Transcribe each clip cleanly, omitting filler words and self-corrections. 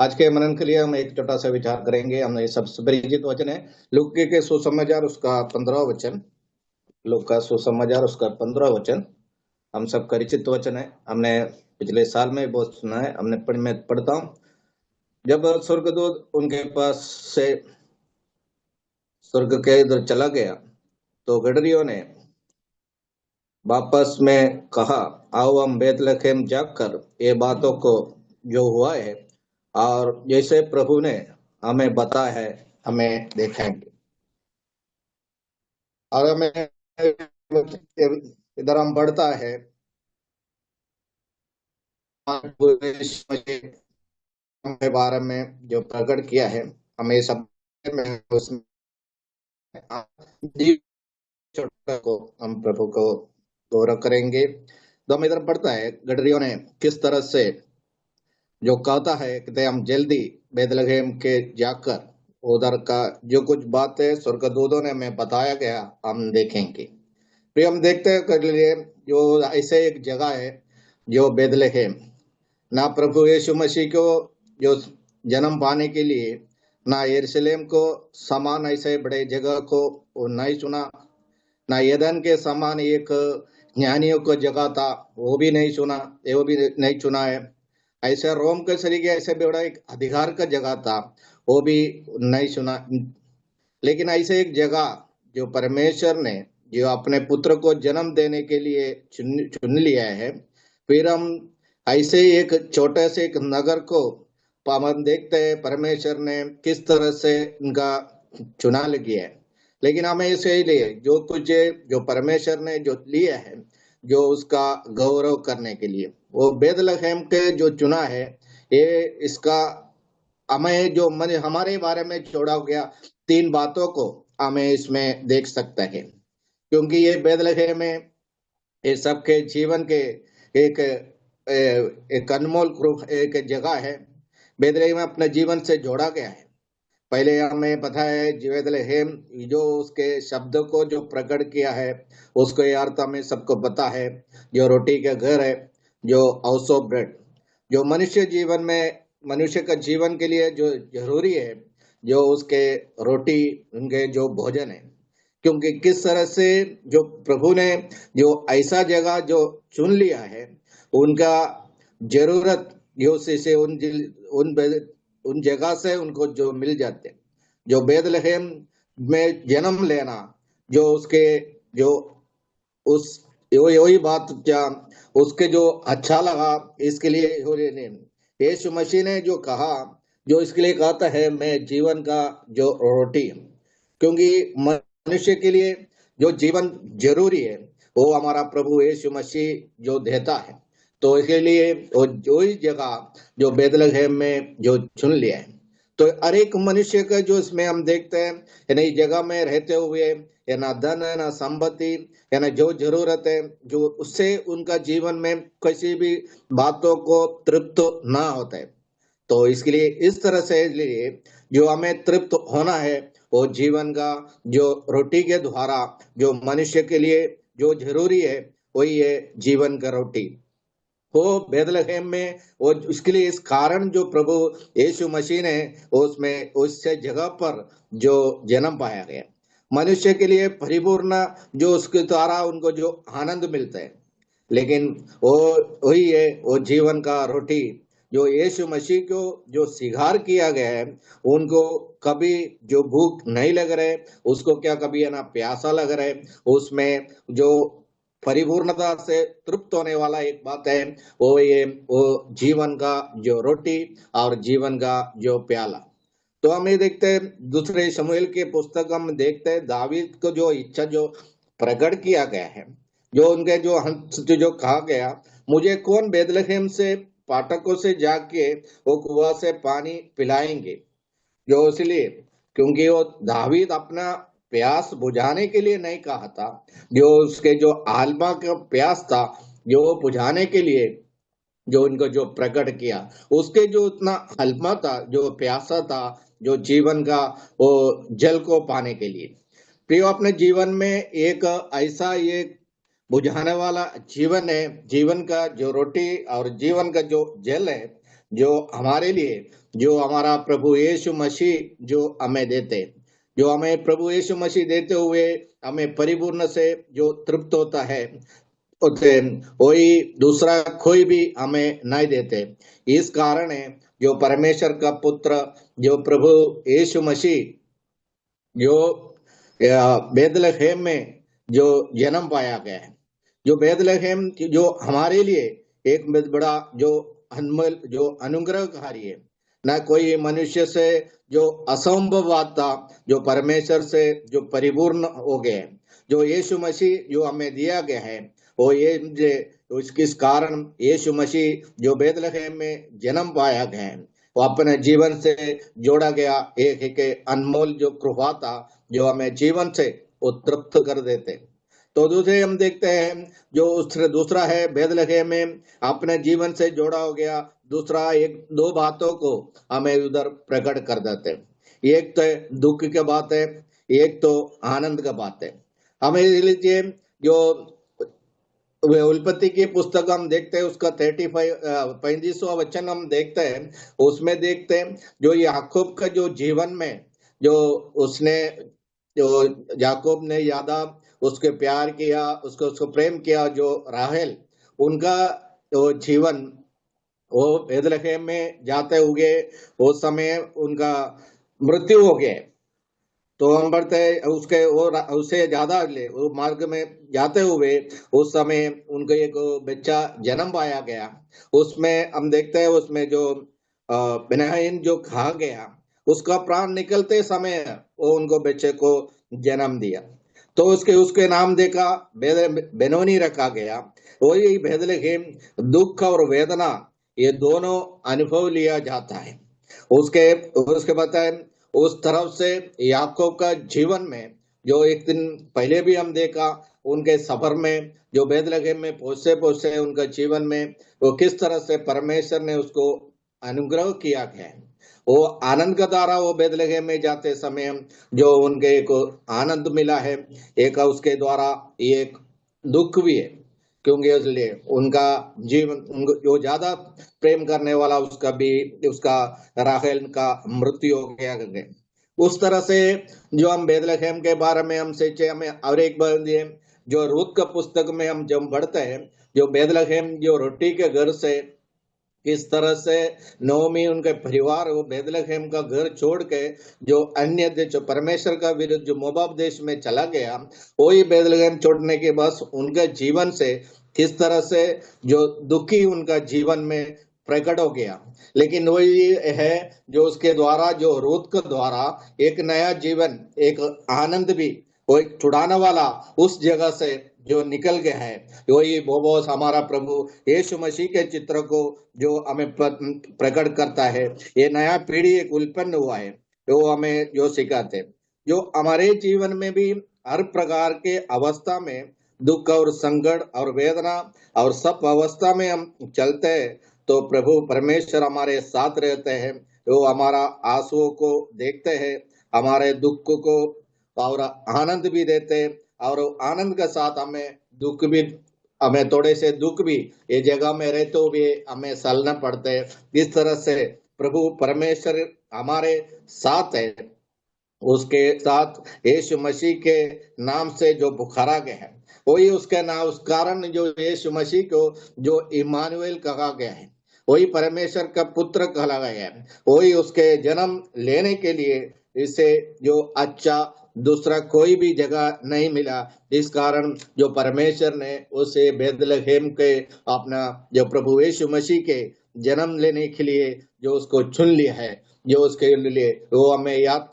आज के मनन के लिए हम एक छोटा सा विचार करेंगे। हम ये सबसे परिचित वचन है लूक के सुसमाचार उसका 15वां वचन। लूक का सुसमाचार उसका 15वां वचन हम सब परिचित वचन है। हमने पिछले साल में बहुत सुना है। मैं पढ़ता हूँ। जब स्वर्गदूत उनके पास से स्वर्ग के इधर चला गया तो गडरियों ने वापस में कहा, आओ हम बेतलहम जाकर ये बातों को जो हुआ है और जैसे प्रभु ने हमें बताया है हमें देखेंगे। और हमें इधर हम पढ़ता है के बारे में जो प्रकट किया है हमें सब में उसमें को हम प्रभु को गौरव करेंगे। तो हम इधर पढ़ता है गडरियों ने किस तरह से जो कहता है कि हम जल्दी बेथलेहम के जाकर उधर का जो कुछ बातें स्वर्गदूतों ने हमें बताया गया हम देखेंगे। फिर हम देखते हैं कर लिए जो ऐसे एक जगह है जो बेथलेहम, ना प्रभु यीशु मसीह को जो जन्म पाने के लिए ना यरूशलेम को समान ऐसे बड़े जगह को वो नहीं चुना, ना यदन के समान एक ज्ञानियों को जगह था वो भी नहीं चुना, वो भी नहीं चुना है। ऐसे रोम के सरीके ऐसे बड़ा एक अधिकार का जगह था वो भी नहीं चुना। लेकिन ऐसे एक जगह जो परमेश्वर ने जो अपने पुत्र को जन्म देने के लिए चुन लिया है। फिर हम ऐसे ही एक छोटे से एक नगर को हम देखते हैं परमेश्वर ने किस तरह से उनका चुनाव किया है। लेकिन हमें इसे लिए जो कुछ जो परमेश्वर ने जो लिया है जो उसका गौरव करने के लिए वो बेथलेहम के जो चुना है ये इसका हमें जो मन हमारे बारे में छोड़ा गया 3 बातों को हमें इसमें देख सकते हैं। क्योंकि ये बेथलेहम में ये सबके जीवन के एक एक अनमोल एक जगह है। बेथलेहम अपने जीवन से जोड़ा गया है। पहले हमें पता है बेथलेहम जो उसके शब्द को जो प्रकट किया है उसको ये अर्थ हमें सबको पता है, जो रोटी का घर है, जो हाउस ऑफ ब्रेड, जो मनुष्य का जीवन के लिए जो जरूरी है, जो उसके रोटी उनके जो भोजन है। क्योंकि किस तरह से जो प्रभु ने जो ऐसा जगह जो चुन लिया है उनका जरूरत जो से उन उन जगह से उनको जो मिल जाते, जो बेथलेहम में जन्म लेना जो उसके जो उस वही बात क्या उसके जो अच्छा लगा इसके लिए यीशु मसीह ने जो कहा जो इसके लिए कहता है मैं जीवन का जो रोटी। क्योंकि मनुष्य के लिए जो जीवन जरूरी है वो हमारा प्रभु यीशु मसीह जो देता है। तो इसके लिए वो जो ही जगह जो बेथलेहम में जो चुन लिया है। तो हर एक मनुष्य का जो इसमें हम देखते हैं नई जगह में रहते हुए या ना धन है ना संपत्ति या ना जो जरूरत है जो उससे उनका जीवन में किसी भी बातों को तृप्त ना होता है। तो इसके लिए इस तरह से इसलिए जो हमें तृप्त होना है वो जीवन का जो रोटी के द्वारा जो मनुष्य के लिए जो जरूरी है वही है जीवन का रोटी। वो बेथलेहम में वो उसके लिए इस कारण जो प्रभु यीशु मसीह ने उसमें उससे जगह पर जो जन्म पाया गया मनुष्य के लिए परिपूर्ण जो उसके द्वारा उनको जो आनंद मिलता है। लेकिन वो वही है वो जीवन का रोटी जो यीशु मसीह को जो स्वीकार किया गया है उनको कभी जो भूख नहीं लग रहे उसको क्या कभी है ना प्यासा लग रहा है उसमें जो परिपूर्णता से तृप्त होने वाला एक बात है वो जीवन का जो रोटी और जीवन का जो प्याला। तो हम ये देखते हैं दूसरे शमूएल के पुस्तक हम देखते हैं दावीद को जो इच्छा जो प्रकट किया गया है जो उनके जो हंस जो कहा गया मुझे कौन बेथलेहम से पाठकों से जाके वो कुआं से पानी पिलाएंगे। जो इसलिए क्योंकि वो दावीद अपना प्यास बुझाने के लिए नहीं कहा था, जो उसके जो आत्मा का प्यास था जो वो बुझाने के लिए जो उनको जो प्रकट किया उसके जो उतना हल्मा था जो प्यासा था जो जीवन का वो जल को पाने के लिए। प्रिय अपने जीवन में एक ऐसा एक बुझाने वाला जीवन है, जीवन का जो रोटी और जीवन का जो जल है जो हमारे लिए, जो हमारा प्रभु यीशु मसीह जो हमें देते, जो हमें प्रभु यीशु मसीह देते हुए हमें परिपूर्ण से जो तृप्त होता है, उसे वही दूसरा कोई भी हमें नहीं देते। इस कारण है जो परमेश्वर का पुत्र, जो प्रभु यीशु मसीह जो बेथलेहम में जो जन्म पाया गया है, जो बेथलेहम जो हमारे लिए एक बहुत बड़ा जो अनमोल जो अनुग्रहकारी है। न कोई मनुष्य से जो असंभव बात था, जो परमेश्वर से जो परिपूर्ण हो गए, जो यीशु मसीह जो हमें दिया गया है, वो ये उसके कारण यीशु मसीह जो बेथलेहम में जन्म पाया गया है, वो अपने जीवन से जोड़ा गया एक अनमोल जो कृपा था, जो हमें जीवन से वो तृप्त कर देते। तो दूसरे हम देखते हैं जो दूसरा है बेथलेहम में अपने जीवन से जोड़ा हो गया, दूसरा एक दो बातों को हमें उधर प्रकट कर देते हैं। एक तो दुख की बात है, एक तो आनंद का बात है। हमें लीजिए जो उत्पत्ति की पुस्तक हम देखते हैं, उसका 35वां वचन हम देखते हैं। उसमें देखते हैं जो याकूब का जो जीवन में जो उसने जो याकूब ने यादा उसके प्यार किया, उसको प्रेम किया, जो राहेल उनका जो जीवन वो बेथलेहम में जाते हुए उस समय उनका मृत्यु हो गया। तो हम बढ़ते उसके वो उससे ज्यादा अगले वो मार्ग में जाते हुए उस समय उनको एक बच्चा जन्म पाया गया। उसमें हम देखते हैं उसमें जो बेनयामीन जो खा गया, उसका प्राण निकलते समय वो उनको बच्चे को जन्म दिया। तो उसके उसके नाम देखा बेनोनी रखा गया। वही बेथलेहम दुख और वेदना ये दोनों अनुभव लिया जाता है। उसके उसके बताए उस तरफ से याकूब का जीवन में जो एक दिन पहले भी हम देखा उनके सफर में जो बेथलेहम में पहुंचते पहुंचते उनका जीवन में वो किस तरह से परमेश्वर ने उसको अनुग्रह किया गया है। वो आनंद का द्वारा वो बेथलेहम में जाते समय जो उनके एक आनंद मिला है, एक उसके द्वारा एक दुख भी है, क्योंकि इसलिए उनका जीवन जो ज्यादा प्रेम करने वाला उसका भी उसका राहेल का मृत्यु हो गया। उस तरह से जो हम बेथलेहम के बारे में हम सोचे, हमें और एक बार जो रूत का पुस्तक में हम जब बढ़ते हैं, जो बेथलेहम जो रोटी के घर से किस तरह से नोमी उनके परिवार वो बेथलेहम का घर छोड़ के जो अन्य देश जो परमेश्वर का विरुद्ध जो मोआब देश में चला गया, वही बेथलेहम छोड़ने के बाद उनके जीवन से किस तरह से जो दुखी उनका जीवन में प्रकट हो गया। लेकिन वही है जो उसके द्वारा जो रूत के द्वारा एक नया जीवन, एक आनंद भी, वो एक छुड़ाने वाला उस जगह से जो निकल गया है, वही बोबोस हमारा प्रभु यीशु मसीह के चित्र को जो हमें प्रकट करता है। ये नया पीढ़ी एक उत्पन्न हुआ है जो हमें जो सिखाते, जो हमारे जीवन में भी हर प्रकार के अवस्था में दुख और संकट और वेदना और सब अवस्था में हम चलते हैं, तो प्रभु परमेश्वर हमारे साथ रहते हैं। वो हमारा आंसुओं को देखते हैं, हमारे दुख को और आनंद भी देते हैं, और आनंद के साथ हमें दुख भी, हमें थोड़े से दुख भी ये जगह में रहते हुए हमें सहना पड़ते हैं। इस तरह से प्रभु परमेश्वर हमारे साथ है। उसके साथ यीशु मसीह के नाम से जो पुकारा गया है, वही उसके नाम उस कारण जो यीशु मसीह को जो इमानुएल कहा गया है, वही परमेश्वर का पुत्र कहा गया है, वही उसके जन्म लेने के लिए इसे जो अच्छा दूसरा कोई भी जगह नहीं मिला। इस कारण जो परमेश्वर ने उसे बेथलेहम के अपना जो प्रभु यीशु मसीह के जन्म लेने के लिए जो उसको चुन लिया है, जो उसके लिए वो हमें याद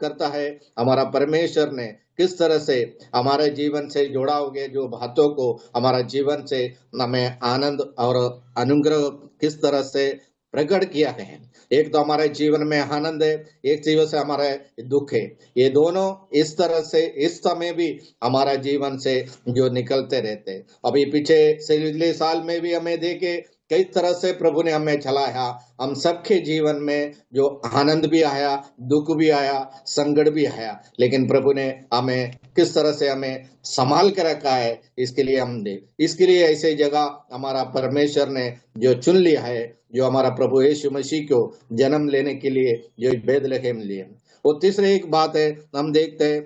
करता है हमारा परमेश्वर ने किस तरह से हमारे जीवन से जोड़ा हो गया, जो बातों को हमारा जीवन से हमें आनंद और अनुग्रह किस तरह से प्रकट किया है। एक तो हमारे जीवन में आनंद है, एक जीवन से हमारा दुख है। ये दोनों इस तरह से इस समय भी हमारा जीवन से जो निकलते रहते। अभी पीछे से पिछले साल में भी हमें देखे किस तरह से प्रभु ने हमें चलाया। हम सबके जीवन में जो आनंद भी आया, दुख भी आया, संकट भी आया, लेकिन प्रभु ने हमें किस तरह से हमें संभाल के रखा है, इसके लिए हम दे, इसके लिए ऐसे जगह हमारा परमेश्वर ने जो चुन लिया है, जो हमारा प्रभु यीशु मसीह को जन्म लेने के लिए जो बेथलेहम लिए। और तीसरी एक बात है, हम देखते हैं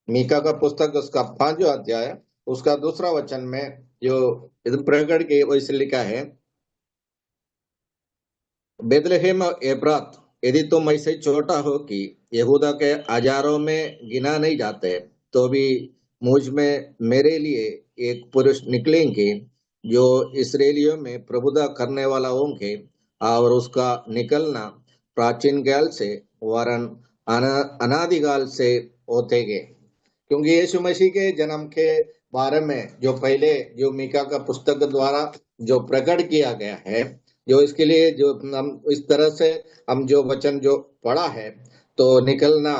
मीका का पुस्तक उसका 5वां अध्याय उसका 2 वचन में जो प्रकट के वैसे लिखा है, बेथलेहम एप्रात, यदि तुम ऐसे छोटा हो कि यहूदा के हजारों में गिना नहीं जाते, तो भी मुझ में मेरे लिए एक पुरुष निकलेंगे जो इसराइलियों में प्रभुता करने वाला होंगे, और उसका निकलना प्राचीन काल से वरन अनादिकाल से होतेगे। क्योंकि यीशु मसीह के जन्म के बारे में जो पहले जो मीका का पुस्तक द्वारा जो प्रकट किया गया है, जो इसके लिए जो हम इस तरह से हम जो वचन जो पढ़ा है, तो निकलना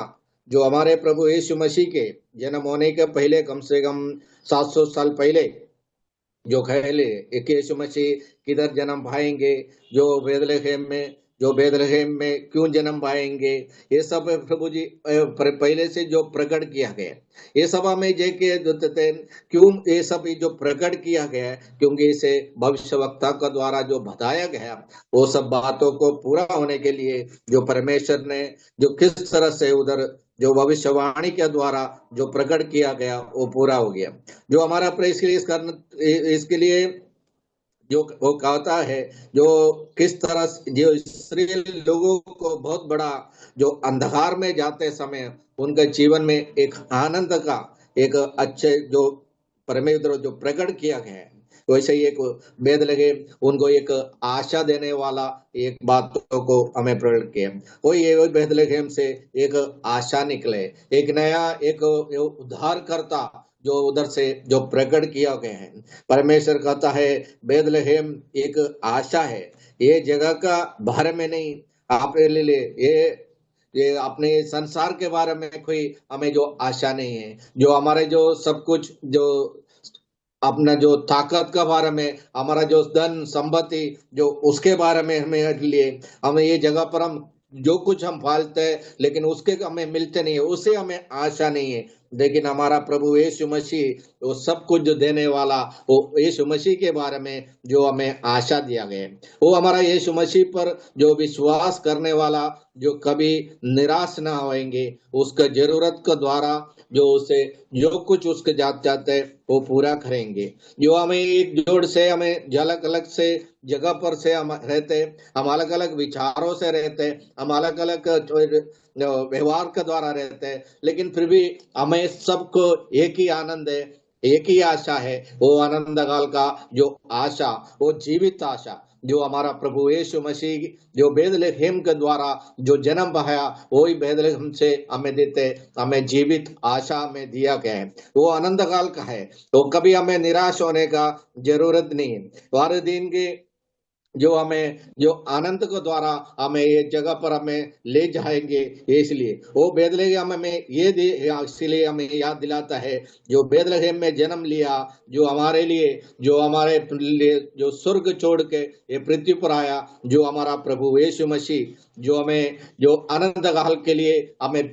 जो हमारे प्रभु यीशु मसीह के जन्म होने के पहले कम से कम 700 साल पहले जो पहले एक यीशु मसीह किधर जन्म पाएंगे, जो बेथलेहम में क्यों जन्म पाएंगे, ये सब प्रभु जी पहले से जो प्रकट किया गया, ये सब हमें क्यों ये सब जो प्रकट किया गया, क्योंकि इसे भविष्यवक्ता का द्वारा जो बताया गया, वो सब बातों को पूरा होने के लिए जो परमेश्वर ने जो किस तरह से उधर जो भविष्यवाणी के द्वारा जो प्रकट किया गया वो पूरा हो गया। जो हमारा इसके लिए जो वो कहता है, जो किस तरह जो इसराइल लोगों को बहुत बड़ा जो अंधकार में जाते समय उनके जीवन में एक आनंद का एक अच्छे जो परमेश्वर जो प्रकट किया गया है, वैसे ही एक बेथलेहम उनको एक आशा देने वाला एक बातों को हमें प्रकट किया। वही बेथलेहम से एक आशा निकले, एक नया एक उद्धारकर्ता जो उधर से जो प्रकट किया गया है। परमेश्वर कहता है बेथलेहम एक आशा है, ये जगह का बारे में नहीं, आप ले ले ये अपने संसार के बारे में कोई हमें जो आशा नहीं है, जो हमारे जो सब कुछ जो अपना जो ताकत का बारे में, हमारा जो धन संपत्ति जो उसके बारे में हमें लिए हमें ये जगह पर हम जो कुछ हम पालते हैं, लेकिन उसके हमें मिलते नहीं है, उसे हमें आशा नहीं है। लेकिन हमारा प्रभु यीशु मसीह वो सब कुछ जो देने वाला, वो यीशु मसीह के बारे में जो हमें आशा दिया गया है, वो हमारा यीशु मसीह पर जो विश्वास करने वाला जो कभी निराश ना होएंगे, उसका जरूरत के द्वारा जो उसे जो कुछ उसके जाते हैं वो पूरा करेंगे। जो हमें एक जोड़ से हमें अलग अलग से जगह पर से हम रहते, हम अलग अलग विचारों से रहते, हम अलग अलग व्यवहार के द्वारा रहते हैं, लेकिन फिर भी हमें सबको एक ही आनंद है, एक ही आशा है, वो आनंद काल का जो आशा, वो जीवित आशा जो हमारा प्रभु यीशु मसीह जो बेथलेहम के द्वारा जो जन्म पाया, वही बेथलेहम से हमें देते, हमें जीवित आशा हमें दिया गया है, वो आनंद काल का है। तो कभी हमें निराश होने का जरूरत नहीं है। हर दिन के जो हमें जो आनंद के द्वारा हमें ये जगह पर हमें ले जाएंगे, इसलिए वो बेथलेहम हमें इसलिए हमें याद दिलाता है, जो बेथलेहम में जन्म लिया, जो हमारे लिए जो स्वर्ग छोड़ के ये पृथ्वी पर आया, जो हमारा प्रभु यीशु मसीह जो हमें जो आनंद काल के लिए हमें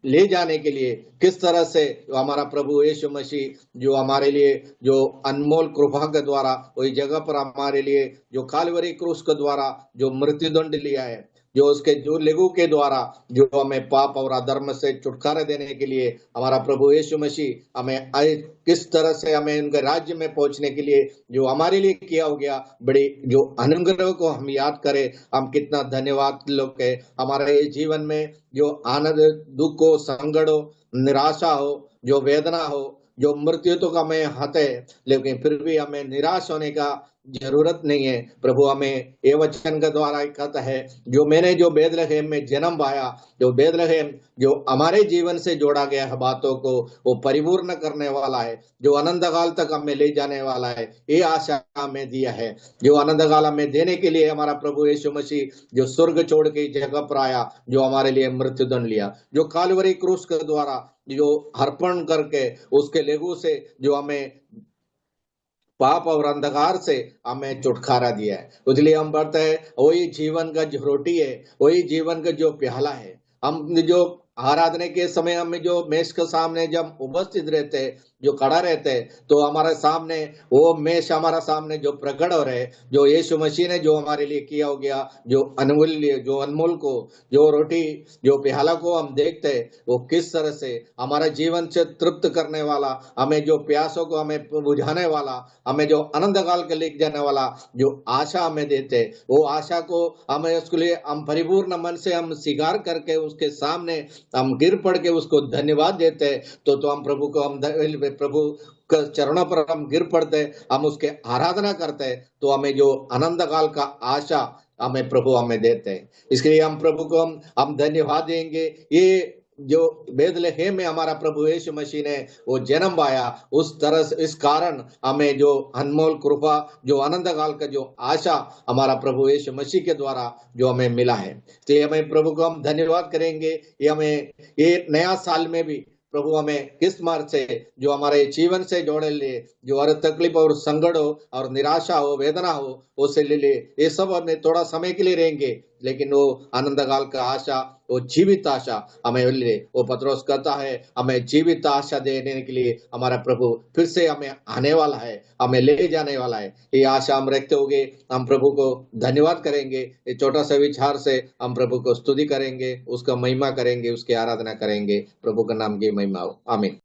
ले जाने के लिए किस तरह से हमारा प्रभु यीशु मसीह जो हमारे लिए जो अनमोल कृपा के द्वारा वही जगह पर हमारे लिए जो कालवरी क्रूस के द्वारा जो मृत्युदंड लिया है, जो उसके जो लेगू के द्वारा जो हमें पाप और अधर्म से छुटकारा देने के लिए हमारा प्रभु यीशु मसीह हमें किस तरह से हमें उनके राज्य में पहुंचने के लिए जो हमारे लिए किया हो गया, बड़ी जो अनुग्रह को हम याद करें, हम कितना धन्यवाद लोग है। हमारे जीवन में जो आनंद दुख हो, संकट हो, निराशा हो, जो वेदना हो, जो मृत्यु तो हमें हाथ है, लेकिन फिर भी हमें निराश होने का जरूरत नहीं है। प्रभु हमें ये वचन के द्वारा कहता है, जो मैंने जो बेथलेहम में जन्म पाया, जो बेथलेहम जो हमारे जीवन से जोड़ा गया है बातों को वो परिपूर्ण करने वाला है, जो अनंत काल तक हमें ले जाने वाला है, ये आशा हमें दिया है। जो अनंत काल हमें देने के लिए हमारा प्रभु यीशु मसीह जो स्वर्ग छोड़ के जगह पर आया, जो हमारे लिए मृत्युदंड लिया, जो कालवरी क्रूस के द्वारा जो अर्पण करके उसके लेगू से जो हमें पाप और अंधकार से हमें छुटकारा दिया है। इसलिए हम पढ़ते हैं वही जीवन का जो रोटी है, वही जीवन का जो प्याला है। हम जो आराधना के समय हमें जो मेष के सामने जब उपस्थित रहते हैं, जो खड़ा रहते हैं, तो हमारे सामने वो मेष हमारा सामने जो प्रकट हो रहे, जो यीशु मसीह ने जो हमारे लिए किया हो गया, जो अनमूल्य जो अनमोल को जो रोटी जो प्याला को हम देखते हैं, वो किस तरह से हमारा जीवन से तृप्त करने वाला, हमें जो प्यासों को हमें बुझाने वाला, हमें जो अनंत काल के ले जाने वाला जो आशा हमें देते, वो आशा को हमें उसके लिए हम परिपूर्ण मन से हम स्वीकार करके उसके सामने हम गिर पड़ के उसको धन्यवाद देते हैं। तो हम प्रभु को हम प्रभु के चरणों पर हम गिर पड़ते, हम उसके आराधना करते हैं, तो हमें जो अनंत काल का आशा हमें प्रभु हमें देते हैं। इसलिए हम प्रभु को हम धन्यवाद देंगे। ये जो बेथलेहम में हमारा प्रभु यीशु मसीह ने वो जन्म पाया, उस तरह से इस कारण हमें जो अनमोल कृपा जो अनंत काल का जो आशा हमारा प्रभु यीशु मसीह के द्वारा जो हमें मिला है, तो ये हमें प्रभु को हम धन्यवाद करेंगे। ये हमें ये नया साल में भी प्रभु हमें किस मार्ग से जो हमारे जीवन से जोड़े लिए, जो हर तकलीफ और संकट हो और निराशा हो वेदना हो उसे ले ले, ये सब हमें थोड़ा समय के लिए रहेंगे, लेकिन वो आनंद काल का आशा, वो जीवित आशा हमें ले, वो पत्रोस कहता है हमें जीवित आशा देने के लिए हमारा प्रभु फिर से हमें आने वाला है, हमें ले जाने वाला है। ये आशा हम रखते होंगे, हम प्रभु को धन्यवाद करेंगे। ये छोटा सा विचार से हम प्रभु को स्तुति करेंगे, उसका महिमा करेंगे, उसकी आराधना करेंगे। प्रभु का नाम की महिमा हो। आमीन।